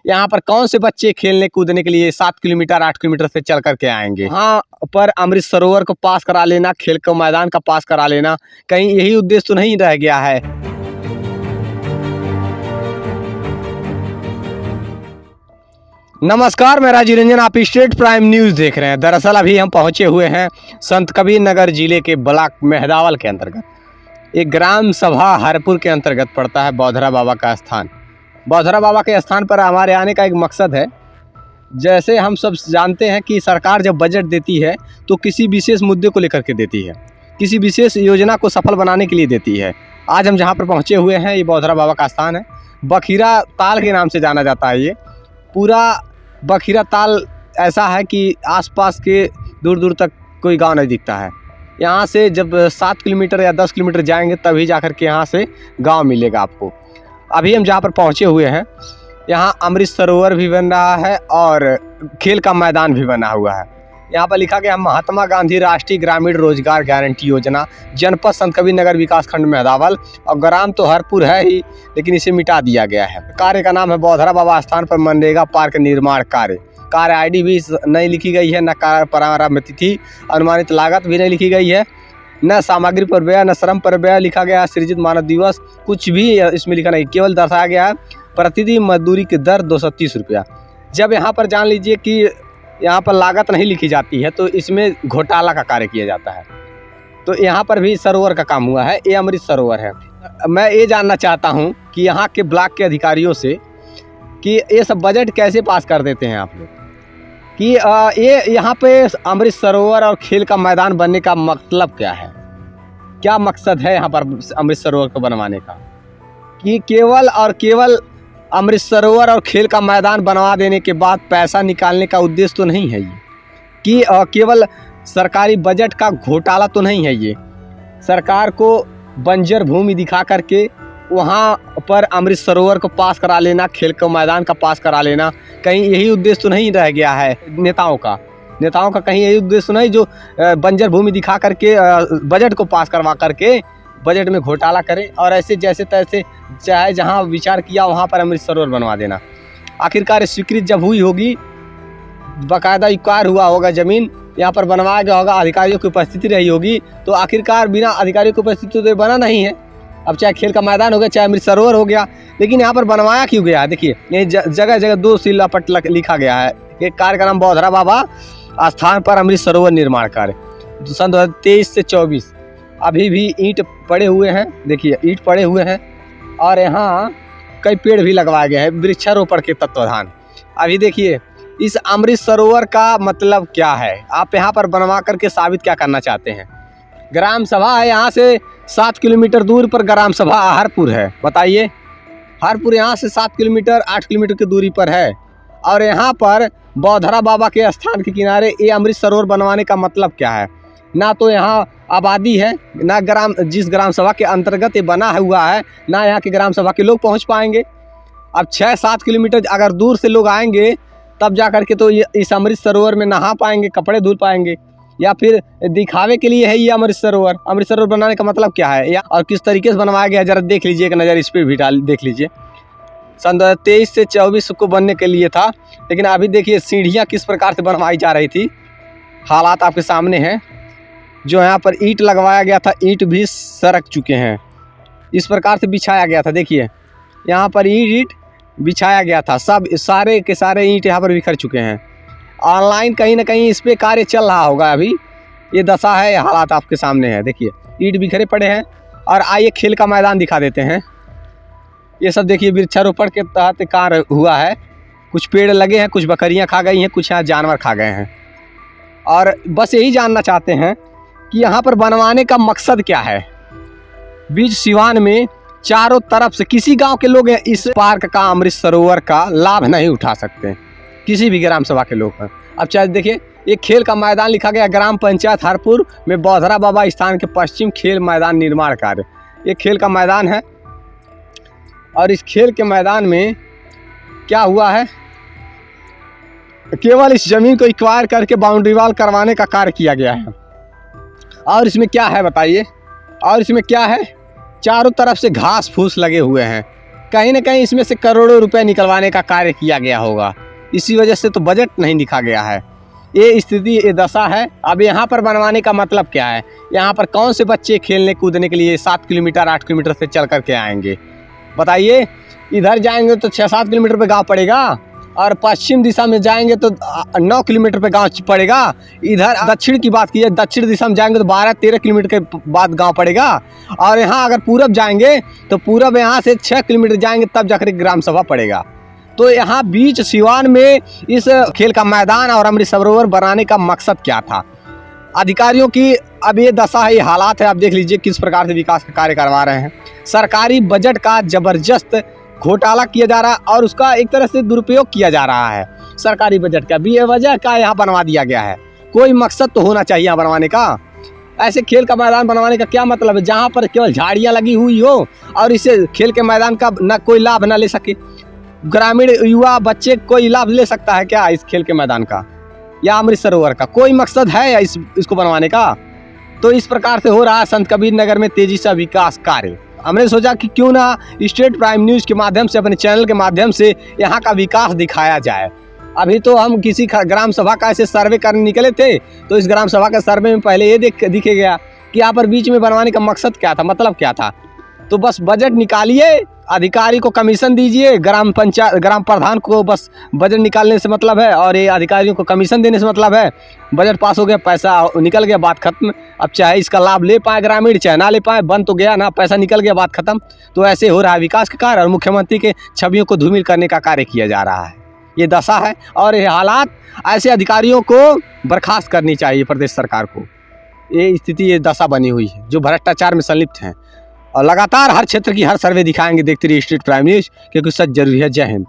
यहाँ पर कौन से बच्चे खेलने कूदने के लिए 7 किलोमीटर 8 किलोमीटर से चल करके आएंगे। हाँ, पर अमृत सरोवर को पास करा लेना, खेल का मैदान का पास करा लेना, कहीं यही उद्देश्य तो नहीं रह गया है। नमस्कार, मैं राजीव रंजन, आप स्टेट प्राइम न्यूज़ देख रहे हैं। दरअसल अभी हम पहुंचे हुए हैं संत कबीर नगर जिले के ब्लॉक मेहदावल के अंतर्गत एक ग्राम सभा हरपुर के अंतर्गत पड़ता है बौधरा बाबा का स्थान। बौधरा बाबा के स्थान पर हमारे आने का एक मकसद है। जैसे हम सब जानते हैं कि सरकार जब बजट देती है तो किसी विशेष मुद्दे को लेकर के देती है, किसी विशेष योजना को सफल बनाने के लिए देती है। आज हम जहाँ पर पहुँचे हुए हैं ये बौधरा बाबा का स्थान है। बखीरा ताल के नाम से जाना जाता है। ये पूरा बखीरा ताल ऐसा है कि आसपास के दूर दूर तक कोई गांव नहीं दिखता है। यहाँ से जब 7 किलोमीटर या 10 किलोमीटर जाएंगे तभी जाकर के यहाँ से गांव मिलेगा आपको। अभी हम जहाँ पर पहुँचे हुए हैं यहाँ अमृत सरोवर भी बन रहा है और खेल का मैदान भी बना हुआ है। यहाँ पर लिखा गया महात्मा गांधी राष्ट्रीय ग्रामीण रोजगार गारंटी योजना, जनपद संत कबीर नगर विकास खंड मेहदावल, और ग्राम तो हरपुर है ही लेकिन इसे मिटा दिया गया है। कार्य का नाम है बौधरा बाबा स्थान पर मनरेगा पार्क निर्माण कार्य आईडी भी नहीं लिखी गई है, न कार्य प्रारंभ तिथि, अनुमानित लागत भी नहीं लिखी गई है, न सामग्री पर व्यय, न श्रम पर व्यय लिखा गया है, सृजित मानव दिवस कुछ भी इसमें लिखा नहीं, केवल दर्शाया गया है प्रतिदिन मजदूरी की दर 230 रुपया। जब यहाँ पर जान लीजिए कि यहाँ पर लागत नहीं लिखी जाती है तो इसमें घोटाला का कार्य किया जाता है। तो यहाँ पर भी सरोवर का काम हुआ है, ये अमृत सरोवर है। मैं ये जानना चाहता हूँ कि यहाँ के ब्लॉक के अधिकारियों से कि ये सब बजट कैसे पास कर देते हैं आप लोग, कि ये यहाँ पे अमृत सरोवर और खेल का मैदान बनने का मतलब क्या है, क्या मकसद है यहाँ पर अमृत सरोवर को बनवाने का, कि केवल और केवल अमृत सरोवर और खेल का मैदान बनवा देने के बाद पैसा निकालने का उद्देश्य तो नहीं है ये, कि केवल सरकारी बजट का घोटाला तो नहीं है ये। सरकार को बंजर भूमि दिखा करके वहाँ पर अमृत सरोवर को पास करा लेना, खेल का मैदान का पास करा लेना, कहीं यही उद्देश्य तो नहीं रह गया है नेताओं का कहीं यही उद्देश्य नहीं जो बंजर भूमि दिखा करके बजट को पास करवा करके बजट में घोटाला करें और ऐसे जैसे तैसे चाहे जहां विचार किया वहां पर अमृत सरोवर बनवा देना। आखिरकार स्वीकृत जब हुई होगी, बाकायदा इक्वायर हुआ होगा, ज़मीन यहाँ पर बनवाया गया होगा, अधिकारियों की उपस्थिति रही होगी, तो आखिरकार बिना अधिकारियों की उपस्थिति तो बना नहीं है। अब चाहे खेल का मैदान हो गया, चाहे अमृत सरोवर हो गया, लेकिन यहाँ पर बनवाया क्यों गया है? देखिए ये जगह जगह 2 शिलापट लिखा गया है। एक कार्य का नाम बौधरा बाबा स्थान पर अमृत सरोवर निर्माण कार्य, सन 2023 से 24। अभी भी ईंट पड़े हुए हैं, देखिए ईंट पड़े हुए हैं और यहाँ कई पेड़ भी लगवाए गए हैं वृक्षारोपण के तत्वाधान। अभी देखिए इस अमृत सरोवर का मतलब क्या है, आप यहाँ पर बनवा करके साबित क्या करना चाहते हैं? ग्राम सभा है, यहाँ से 7 किलोमीटर दूर पर ग्राम सभा हरपुर है। बताइए, हरपुर यहाँ से 7 किलोमीटर 8 किलोमीटर की दूरी पर है और यहाँ पर बौधरा बाबा के स्थान के किनारे ये अमृत सरोवर बनवाने का मतलब क्या है? ना तो यहाँ आबादी है, ना जिस ग्राम सभा के अंतर्गत ये बना हुआ है, ना यहाँ के ग्राम सभा के लोग पहुँच पाएंगे। अब 6-7 किलोमीटर अगर दूर से लोग आएंगे तब जा कर के तो ये इस अमृत सरोवर में नहा पाएंगे, कपड़े धुल पाएंगे, या फिर दिखावे के लिए है ये अमृत सरोवर? अमृत सरोवर बनाने का मतलब क्या है या और किस तरीके से बनवाया गया है, जरा देख लीजिए, एक नज़र इस पर भी देख लीजिए। सन 2023 से 24 को बनने के लिए था, लेकिन अभी देखिए सीढ़ियाँ किस प्रकार से बनवाई जा रही थी, हालात आपके सामने हैं। जो यहाँ पर ईंट लगवाया गया था, ईंट भी सरक चुके हैं, इस प्रकार से बिछाया गया था। देखिए यहाँ पर ईंट बिछाया गया था, सब सारे के सारे ईंट यहाँ पर बिखर चुके हैं। ऑनलाइन कहीं ना कहीं इस पर कार्य चल रहा होगा। अभी ये दशा है, हालात आपके सामने है, देखिए ईंट बिखरे पड़े हैं। और आइए खेल का मैदान दिखा देते हैं। ये सब देखिए वृक्षारोपण के तहत कार्य हुआ है, कुछ पेड़ लगे हैं, कुछ बकरियाँ खा गई हैं, कुछ यहाँ जानवर खा गए हैं। और बस यही जानना चाहते हैं कि यहाँ पर बनवाने का मकसद क्या है। बीच सिवान में चारों तरफ से किसी गांव के लोग इस पार्क का, अमृत सरोवर का लाभ नहीं उठा सकते, किसी भी ग्राम सभा के लोग हैं। अब चाहे देखिए ये खेल का मैदान लिखा गया ग्राम पंचायत हरपुर में बौधरा बाबा स्थान के पश्चिम खेल मैदान निर्माण कार्य। ये खेल का मैदान है और इस खेल के मैदान में क्या हुआ है, केवल इस जमीन को एक्वायर करके बाउंड्री वॉल करवाने का कार्य किया गया है। और इसमें क्या है बताइए, और इसमें क्या है, चारों तरफ से घास फूस लगे हुए हैं। कहीं ना कहीं इसमें से करोड़ों रुपए निकलवाने का कार्य किया गया होगा। इसी वजह से तो बजट नहीं लिखा गया है। ये स्थिति, ये दशा है। अब यहाँ पर बनवाने का मतलब क्या है? यहाँ पर कौन से बच्चे खेलने कूदने के लिए 7 किलोमीटर 8 किलोमीटर से चल करके आएंगे? बताइए। इधर जाएंगे तो 6-7 किलोमीटर पे गांव पड़ेगा, और पश्चिम दिशा में जाएंगे तो 9 किलोमीटर पे गांव पड़ेगा। इधर दक्षिण की बात कीजिए, दक्षिण दिशा में जाएंगे तो 12-13 किलोमीटर के बाद गांव पड़ेगा। और यहाँ अगर पूरब जाएंगे तो पूरब यहाँ से 6 किलोमीटर जाएंगे तब जाकर ग्राम सभा पड़ेगा। तो यहाँ बीच सिवान में इस खेल का मैदान और अमृत सरोवर बनाने का मकसद क्या था? अधिकारियों की अब ये दशा है, ये हालात है। आप देख लीजिए किस प्रकार से विकास का कार्य करवा रहे हैं। सरकारी बजट का जबरदस्त घोटाला किया जा रहा है और उसका एक तरह से दुरुपयोग किया जा रहा है। सरकारी बजट का बेवजह का यहाँ बनवा दिया गया है। कोई मकसद तो होना चाहिए यहाँ बनवाने का। ऐसे खेल का मैदान बनवाने का क्या मतलब है जहाँ पर केवल झाड़ियाँ लगी हुई हो और इसे खेल के मैदान का न कोई लाभ न ले सके? ग्रामीण युवा बच्चे कोई लाभ ले सकता है क्या इस खेल के मैदान का या अमृत सरोवर का? कोई मकसद है या इसको बनवाने का? तो इस प्रकार से हो रहा है संत कबीर नगर में तेजी से विकास कार्य। हमने सोचा कि क्यों ना स्टेट प्राइम न्यूज़ के माध्यम से, अपने चैनल के माध्यम से यहाँ का विकास दिखाया जाए। अभी तो हम किसी ग्राम सभा का ऐसे सर्वे करने निकले थे, तो इस ग्राम सभा के सर्वे में पहले ये दिखे गया कि यहाँ पर बीच में बनवाने का मकसद क्या था, मतलब क्या था। तो बस बजट निकालिए, अधिकारी को कमीशन दीजिए, ग्राम प्रधान को बस बजट निकालने से मतलब है और ये अधिकारियों को कमीशन देने से मतलब है। बजट पास हो गया, पैसा निकल गया, बात खत्म। अब चाहे इसका लाभ ले पाए ग्रामीण, चाहे ना ले पाए, बन तो गया ना, पैसा निकल गया, बात खत्म। तो ऐसे हो रहा है विकास का कार्य और मुख्यमंत्री के छवियों को धूमिल करने का कार्य किया जा रहा है। ये दशा है और ये हालात, ऐसे अधिकारियों को बर्खास्त करनी चाहिए प्रदेश सरकार को। ये स्थिति, ये दशा बनी हुई है जो भ्रष्टाचार में संलिप्त हैं। और लगातार हर क्षेत्र की हर सर्वे दिखाएंगे। देखते रहिए स्टेट प्राइम न्यूज़, क्योंकि सच जरूरी है। जय हिंद।